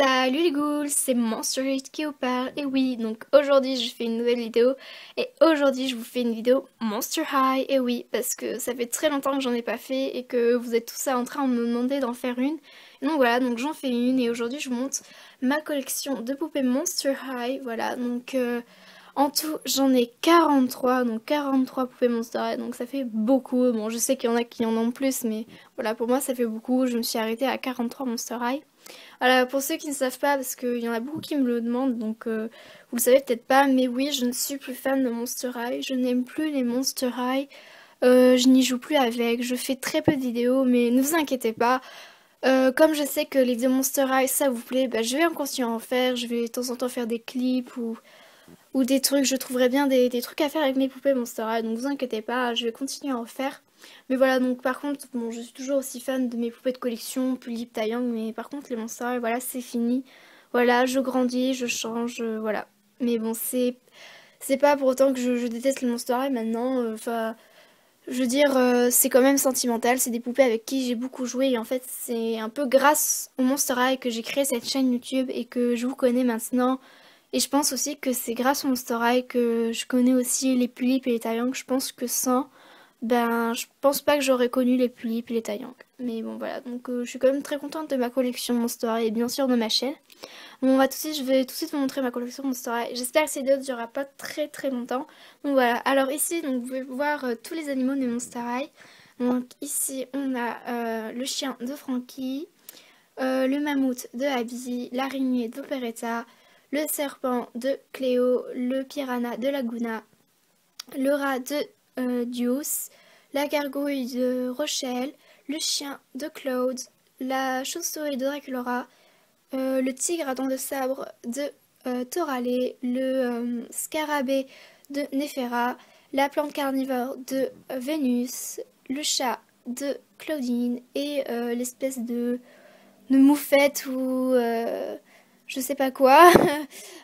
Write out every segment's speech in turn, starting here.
Salut les ghouls, c'est Monster Hate qui vous parle. Et oui, donc aujourd'hui je fais une nouvelle vidéo. Et aujourd'hui je vous fais une vidéo Monster High. Et oui, parce que ça fait très longtemps que j'en ai pas fait et que vous êtes tous en train de me demander d'en faire une. Et donc voilà, donc j'en fais une et aujourd'hui je vous montre ma collection de poupées Monster High. Voilà, donc en tout j'en ai 43, donc 43 poupées Monster High. Donc ça fait beaucoup. Bon, je sais qu'il y en a qui en ont plus, mais voilà, pour moi ça fait beaucoup. Je me suis arrêtée à 43 Monster High. Voilà, pour ceux qui ne savent pas, parce qu'il y en a beaucoup qui me le demandent, donc vous le savez peut-être pas, mais oui, je ne suis plus fan de Monster High, je n'aime plus les Monster High, je n'y joue plus avec, je fais très peu de vidéos, mais ne vous inquiétez pas, comme je sais que les vidéos Monster High ça vous plaît, bah, je vais en continuer à en faire, je vais de temps en temps faire des clips ou des trucs, je trouverai bien des trucs à faire avec mes poupées Monster High, donc vous inquiétez pas, je vais continuer à en faire. Mais voilà, donc par contre, bon, je suis toujours aussi fan de mes poupées de collection, Pulip, Taeyang, mais par contre les Monster High, voilà, c'est fini. Voilà, je grandis, je change, voilà. Mais bon, c'est pas pour autant que je déteste les Monster High maintenant, enfin... je veux dire, c'est quand même sentimental, c'est des poupées avec qui j'ai beaucoup joué et en fait c'est un peu grâce au Monster High que j'ai créé cette chaîne YouTube et que je vous connais maintenant. Et je pense aussi que c'est grâce au Monster High que je connais aussi les Pulip et les Taeyang. Je pense que sans, ben je pense pas que j'aurais connu les Pulip et les Taeyang. Mais bon voilà, donc je suis quand même très contente de ma collection Monster High et bien sûr de ma chaîne. Bon, je vais tout de suite vous montrer ma collection Monster High. J'espère que cette vidéo ne durera pas très longtemps. Donc voilà, alors ici donc, vous pouvez voir tous les animaux de Monster High. Donc ici on a le chien de Frankie, le mammouth de Abby, l'araignée d'Operetta, le serpent de Cléo, le piranha de Laguna, le rat de Deuce, la gargouille de Rochelle, le chien de Claude, la chauve-souris de Draculaura, le tigre à dents de sabre de Torale, le scarabée de Néfera, la plante carnivore de Vénus, le chat de Claudine et l'espèce de moufette ou je sais pas quoi.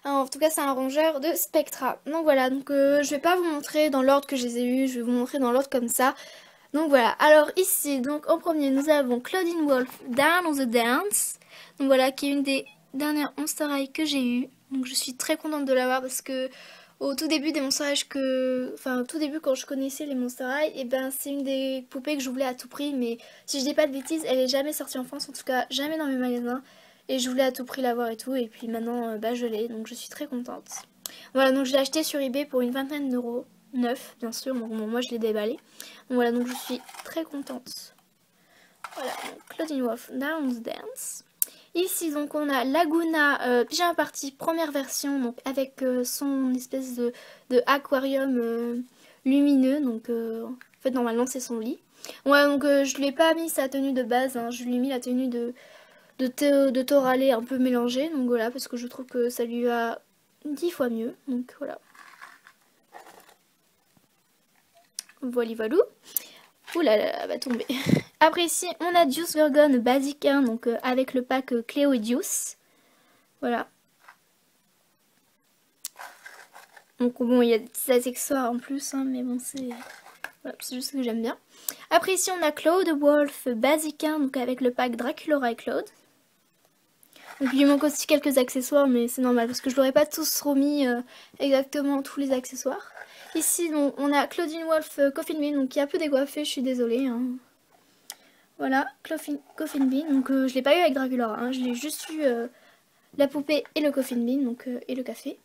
En tout cas, c'est un rongeur de Spectra. Donc voilà, donc je vais pas vous montrer dans l'ordre que je les ai eus, je vais vous montrer dans l'ordre comme ça. Donc voilà, alors ici, donc en premier, nous avons Claudine Wolf Down on the Dance. Donc voilà, qui est une des dernières Monster High que j'ai eues. Donc je suis très contente de l'avoir parce que au tout début des Monster High enfin au tout début quand je connaissais les Monster High, et ben c'est une des poupées que je voulais à tout prix. Mais si je dis pas de bêtises, elle est jamais sortie en France, en tout cas jamais dans mes magasins. Et je voulais à tout prix l'avoir et tout. Et puis maintenant, bah je l'ai, donc je suis très contente. Voilà, donc je l'ai acheté sur eBay pour une vingtaine d'euros. Neuf, bien sûr, donc bon, moi je l'ai déballé. Donc voilà, donc je suis très contente. Voilà, donc Claudine Wolf, Dance Dance. Ici, donc on a Laguna Pyjama Party, première version, donc avec son espèce de aquarium lumineux. Donc en fait, normalement, c'est son lit. Ouais, donc je lui ai pas mis sa tenue de base, hein, je lui ai mis la tenue de Torale un peu mélangée. Donc voilà, parce que je trouve que ça lui va 10 fois mieux. Donc voilà. Voilou. Ouh là là, elle va tomber. Après ici, on a Deuce Gorgon basique 1, donc avec le pack Cléo et Deuce. Voilà. Donc bon, il y a des petits accessoires en plus, hein, mais bon, c'est voilà, juste ce que j'aime bien. Après ici, on a Claude Wolf basique 1, donc avec le pack Draculaura et Claude. Donc il lui manque aussi quelques accessoires, mais c'est normal, parce que je l'aurais pas tous remis exactement tous les accessoires. Ici, bon, on a Claudine Wolf Coffin Bean, donc qui est un peu décoiffée, je suis désolée. Hein. Voilà, Coffin Bean, donc je l'ai pas eu avec Draculaura, hein, je l'ai juste eu la poupée et le Coffin Bean, donc et le café.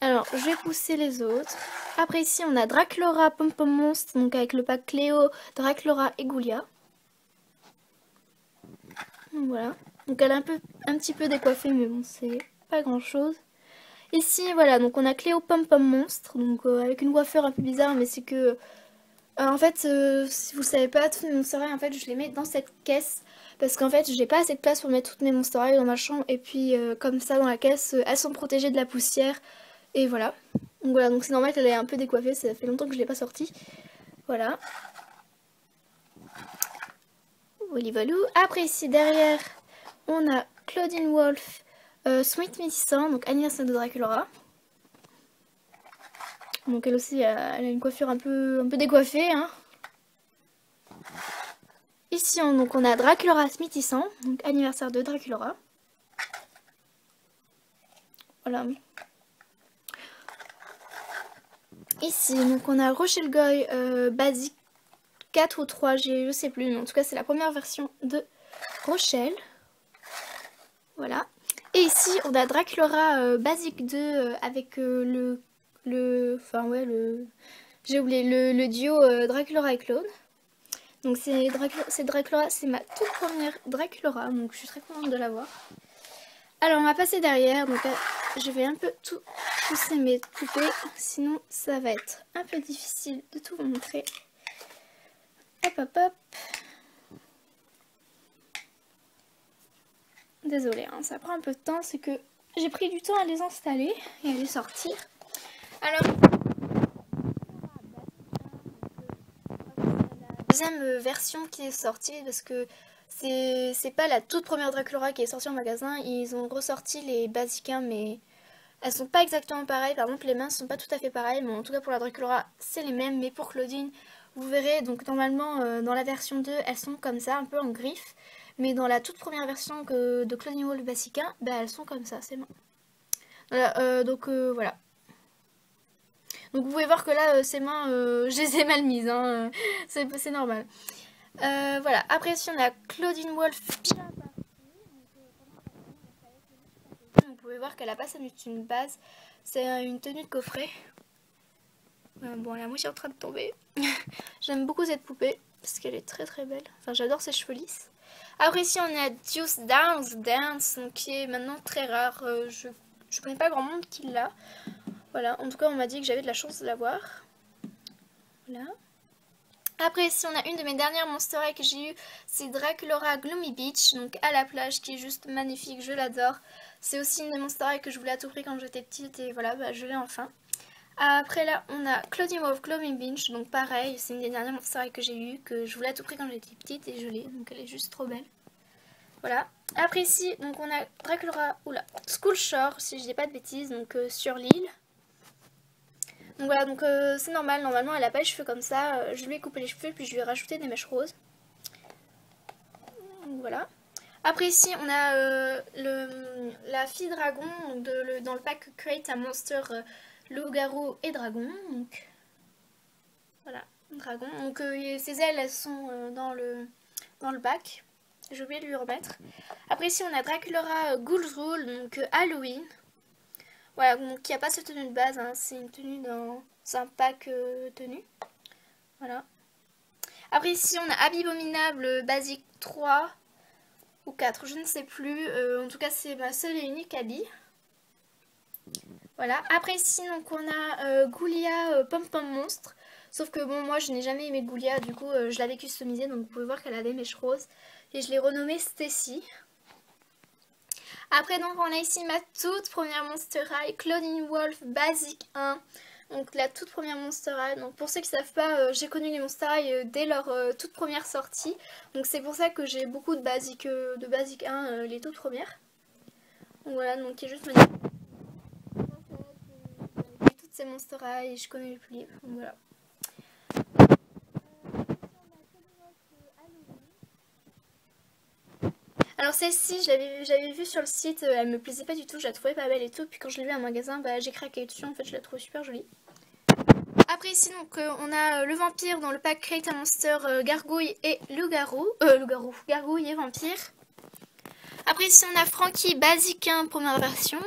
Alors, je vais pousser les autres. Après ici, on a Draculaura Pom Pom Monstre, donc avec le pack Cléo, Draculaura et Goulia. Donc voilà, donc elle est un petit peu décoiffée, mais bon, c'est pas grand chose. Ici, voilà, donc on a Cléo Pom Pom Monstre, donc avec une coiffure un peu bizarre, mais c'est que... en fait, si vous le savez pas, toutes mes Monster High, en fait, je les mets dans cette caisse. Parce qu'en fait, j'ai pas assez de place pour mettre toutes mes Monster High dans ma chambre. Et puis, comme ça, dans la caisse, elles sont protégées de la poussière. Et voilà. Donc voilà, donc c'est normal qu'elle est un peu décoiffée. Ça fait longtemps que je l'ai pas sortie. Voilà. Voilà. Après, ici, derrière, on a Claudine Wolf, Sweet Mélissant, donc anniversaire de Draculaura. Donc elle aussi, elle a une coiffure un peu décoiffée, hein. Ici, donc on a Draculaura Smithissant, donc anniversaire de Draculaura. Voilà. Ici, donc on a Rochelle Goy basique 4 ou 3, je sais plus, mais en tout cas c'est la première version de Rochelle. Voilà. Et ici on a Draculaura basique 2 avec j'ai oublié, le duo Draculaura et Claude. Donc c'est Draculaura, c'est ma toute première Draculaura, donc je suis très contente de l'avoir. Alors on va passer derrière, donc je vais un peu tout pousser mes poupées, sinon ça va être un peu difficile de tout vous montrer. Hop hop hop. Désolée, hein, ça prend un peu de temps, c'est que j'ai pris du temps à les installer et à les sortir. Alors, la deuxième version qui est sortie, parce que c'est pas la toute première Draculaura qui est sortie en magasin, ils ont ressorti les Basic 1, mais elles sont pas exactement pareilles. Par exemple, les mains sont pas tout à fait pareilles, mais en tout cas pour la Draculaura, c'est les mêmes, mais pour Claudine, vous verrez, donc normalement dans la version 2, elles sont comme ça, un peu en griffe. Mais dans la toute première version de Claudine Wolf Basic 1, bah, elles sont comme ça, c'est bon. Voilà, voilà. Donc vous pouvez voir que là, ces mains, je les ai mal mises, hein, c'est normal. Voilà, après ici on a Claudine Wolf. Vous pouvez voir qu'elle a pas une base, c'est une tenue de coffret. Bon, la mouche est en train de tomber. J'aime beaucoup cette poupée, parce qu'elle est très très belle. Enfin, j'adore ses cheveux lisses. Après ici on a Deuce Dance, qui est maintenant très rare. Je connais pas grand monde qui l'a. Voilà, en tout cas on m'a dit que j'avais de la chance de l'avoir. Voilà. Après ici on a une de mes dernières Monster High que j'ai eu, c'est Draculaura Gloomy Beach, donc à la plage, qui est juste magnifique, je l'adore. C'est aussi une des Monster High que je voulais à tout prix quand j'étais petite et voilà, bah, je l'ai enfin. Après là on a Claudine Wolf Gloomy Beach, donc pareil, c'est une des dernières Monster High que j'ai eu, que je voulais à tout prix quand j'étais petite et je l'ai, donc elle est juste trop belle. Voilà. Après ici, donc on a Draculaura, School Shore, si je dis pas de bêtises, donc sur l'île. Donc voilà, donc c'est normal, normalement elle a pas les cheveux comme ça, je lui ai coupé les cheveux puis je lui ai rajouté des mèches roses. Donc voilà. Après ici on a la fille dragon dans le pack Create a Monster loup-garou et dragon. Donc voilà, dragon. Donc ses ailes elles sont dans le bac. J'ai oublié de lui remettre. Après ici on a Draculaura Ghouls Rule, donc Halloween. Voilà, donc il n'y a pas cette tenue de base, hein, c'est une tenue dans un pack tenue. Voilà. Après ici on a Abominable Basic 3 ou 4, je ne sais plus. En tout cas c'est ma seule et unique Abby. Voilà. Après ici donc on a Ghoulia Pom Pom Monstre. Sauf que bon moi je n'ai jamais aimé Ghoulia, du coup je l'avais customisée, donc vous pouvez voir qu'elle a des mèches roses. Et je l'ai renommée Stacy. Après donc on a ici ma toute première Monster High, Claudine Wolf Basic 1. Donc la toute première Monster High. Donc pour ceux qui ne savent pas, j'ai connu les Monster High dès leur toute première sortie. Donc c'est pour ça que j'ai beaucoup de Basic 1, les toutes premières. Donc voilà, donc qui est juste magnifique. Toutes ces Monster High, je connais les plus livres. Donc voilà. Alors celle-ci, j'avais vu sur le site, elle me plaisait pas du tout, je la trouvais pas belle et tout. Puis quand je l'ai vue à un magasin, bah, j'ai craqué dessus, en fait je la trouve super jolie. Après ici donc on a le vampire dans le pack Create a Monster gargouille et loup-garou. Gargouille et vampire. Après ici on a Frankie Basic 1 première version.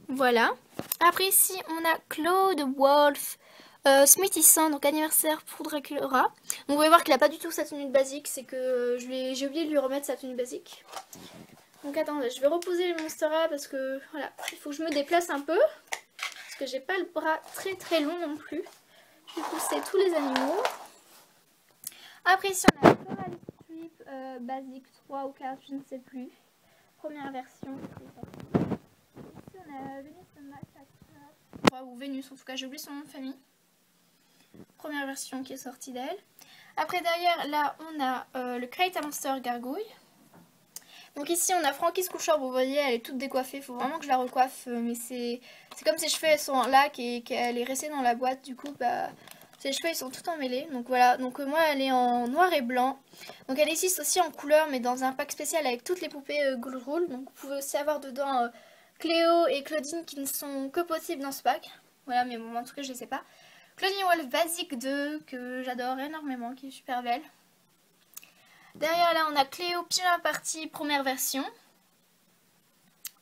Voilà. Après ici on a Claude Wolf Smithy 100, donc anniversaire pour Draculaura. Donc vous pouvez voir qu'il n'a pas du tout sa tenue de basique, c'est que j'ai oublié de lui remettre sa tenue basique. Donc attendez, je vais reposer le Monster High parce que voilà, il faut que je me déplace un peu. Parce que j'ai pas le bras très très long non plus. Je vais pousser tous les animaux. Après ici on a Coral Strip Basic 3 ou 4, je ne sais plus. Première version. Ici on a Venus Massacre. Ou Vénus, en tout cas j'ai oublié son nom de famille. Première version qui est sortie d'elle. Après derrière là on a le Create a Monster Gargouille. Donc ici on a Frankie Schoolshore, vous voyez elle est toute décoiffée, il faut vraiment que je la recoiffe, mais c'est comme ses cheveux elles sont en lac et qu'elle est restée dans la boîte, du coup bah ses cheveux ils sont tout emmêlés. Donc voilà, donc moi elle est en noir et blanc. Donc elle existe aussi en couleur mais dans un pack spécial avec toutes les poupées Ghoul Rule. Donc vous pouvez aussi avoir dedans Cléo et Claudine qui ne sont que possibles dans ce pack. Voilà, mais bon, en tout cas, je les sais pas. Claudine Wolf Basic 2, que j'adore énormément, qui est super belle. Derrière là, on a Cléo Pyjama Party, première version.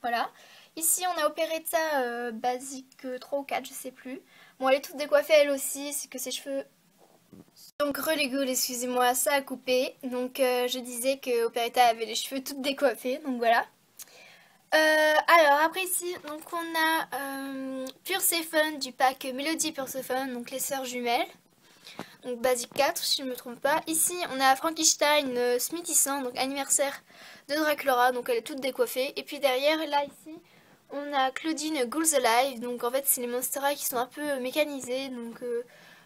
Voilà. Ici, on a Operetta Basic 3 ou 4, je sais plus. Bon, elle est toute décoiffée elle aussi, c'est que ses cheveux... Donc, relégoule, excusez-moi, ça a coupé. Donc, je disais que Operetta avait les cheveux toutes décoiffés, donc voilà. Alors, après ici, donc on a Pure C'est Fun du pack Melody Pure C'est Fun, donc les sœurs jumelles. Donc Basic 4 si je ne me trompe pas. Ici on a Frankenstein Smithissant, donc anniversaire de Draculaura, donc elle est toute décoiffée. Et puis derrière là ici on a Claudine Ghouls Alive, donc en fait c'est les Monstera qui sont un peu mécanisés. Donc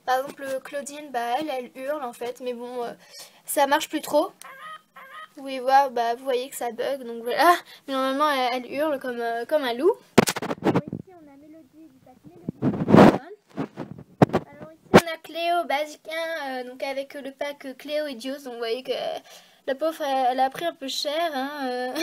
par exemple Claudine, bah elle hurle en fait, mais bon ça marche plus trop. Vous pouvez voir, bah vous voyez que ça bug, donc voilà. Mais normalement elle hurle comme un loup. Alors ici on a Mélodie du pack Mélodie. Alors ici on a Cléo Basic 1, donc avec le pack Cléo et Dios, donc vous voyez que la pauvre elle a pris un peu cher, hein,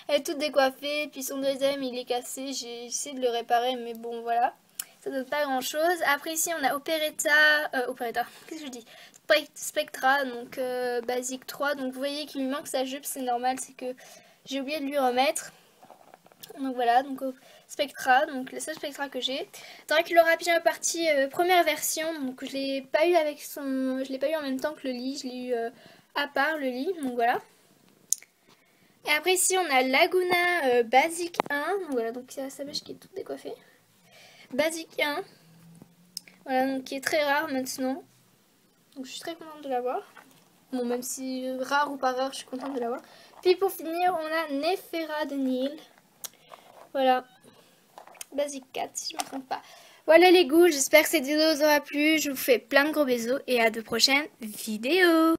elle est toute décoiffée, puis son deuxième il est cassé, j'ai essayé de le réparer mais bon voilà, ça donne pas grand chose. Après ici on a Operetta, qu'est-ce que je dis, Spectra, donc Basic 3, donc vous voyez qu'il lui manque sa jupe, c'est normal, c'est que j'ai oublié de lui remettre. Donc voilà, donc Spectra, donc le seul Spectra que j'ai. Draculaura Pyjama Party première version, donc je l'ai pas eu avec son, je l'ai pas eu en même temps que le lit, je l'ai eu à part le lit, donc voilà. Et après ici on a Laguna Basic 1, donc voilà, donc il y a sa bêche qui est toute décoiffée. Basic 1, voilà, donc qui est très rare maintenant, donc je suis très contente de l'avoir. Bon, même si rare ou pas rare, je suis contente de l'avoir. Puis pour finir, on a Nefera de Nil. Voilà, Basic 4 si je ne me trompe pas. Voilà les goûts, j'espère que cette vidéo vous aura plu. Je vous fais plein de gros bisous et à de prochaines vidéos.